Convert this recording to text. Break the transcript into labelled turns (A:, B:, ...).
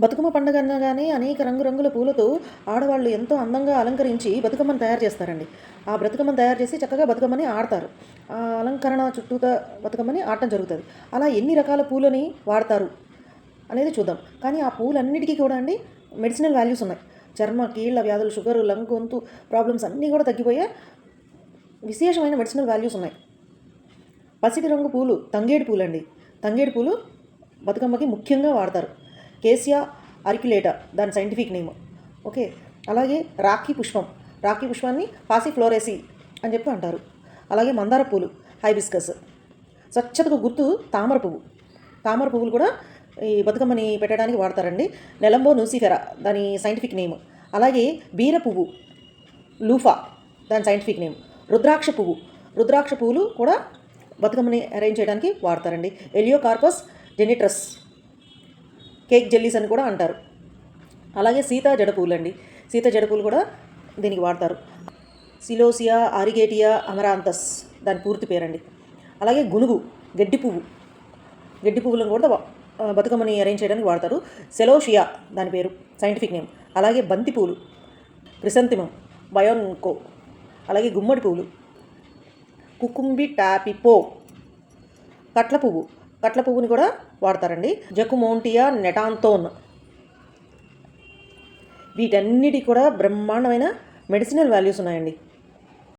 A: బతుకమ్మ పండుగ అనగానే అనేక రంగురంగుల పూలతో ఆడవాళ్ళు ఎంతో అందంగా అలంకరించి బతుకమ్మను తయారు చేస్తారండి. ఆ బతుకమ్మను తయారు చేసి చక్కగా బతుకమ్మని ఆడతారు. ఆ అలంకరణ చుట్టూతా బతుకమ్మని ఆడటం జరుగుతుంది. అలా ఎన్ని రకాల పూలని వాడతారు అనేది చూద్దాం. కానీ ఆ పూలన్నిటికీ కూడా అండి మెడిసినల్ వాల్యూస్ ఉన్నాయి. చర్మ, కీళ్ళ వ్యాధులు, షుగరు, లంగ్, గొంతు ప్రాబ్లమ్స్ అన్నీ కూడా తగ్గిపోయే విశేషమైన మెడిసినల్ వాల్యూస్ ఉన్నాయి. పసిటి రంగు పూలు తంగేడు పూలండి. తంగేడు పూలు బతుకమ్మకి ముఖ్యంగా వాడతారు. కేసియా అరిక్యులేటా దాని సైంటిఫిక్ నేమ్. ఓకే. అలాగే రాఖీ పుష్పం, రాఖీ పుష్పాన్ని పాసిఫ్లోరేసి అని చెప్పి అంటారు. అలాగే మందార పూలు, హైబిస్కస్. స్వచ్ఛతకు గుర్తు తామర పువ్వు. తామర పువ్వులు కూడా ఈ బతుకమ్మని పెట్టడానికి వాడతారండి. నెలంబో నూసిఫెరా దాని సైంటిఫిక్ నేమ్. అలాగే బీర పువ్వు, లూఫా దాని సైంటిఫిక్ నేమ్. రుద్రాక్ష పువ్వు, రుద్రాక్ష పువ్వులు కూడా బతుకమ్మని అరేంజ్ చేయడానికి వాడతారండి. ఎలియోకార్పస్ జెనిట్రస్, కేక్ జెల్లీస్ అని కూడా అంటారు. అలాగే సీతా జడపూలు అండి. సీత జడపూలు కూడా దీనికి వాడతారు. సిలోసియా ఆరిగేటియా అమరాంతస్ దాని పూర్తి పేరండి. అలాగే గునుగు, గడ్డి పువ్వు, గడ్డి పువ్వులను కూడా బతుకమ్మని అరేంజ్ చేయడానికి వాడతారు. సెలోషియా దాని పేరు సైంటిఫిక్ నేమ్. అలాగే బంతి పూలు, క్రిసంతిమం, బయోన్కో. అలాగే గుమ్మడి పువ్వులు, కుకుంబి టాపిపో. కట్ల పువ్వు, కట్ల పువ్వుని కూడా వాడతారండి. జకుమోంటియా నెటాంతోన్. వీటన్నిటికి కూడా బ్రహ్మాండమైన మెడిసినల్ వాల్యూస్ ఉన్నాయండి.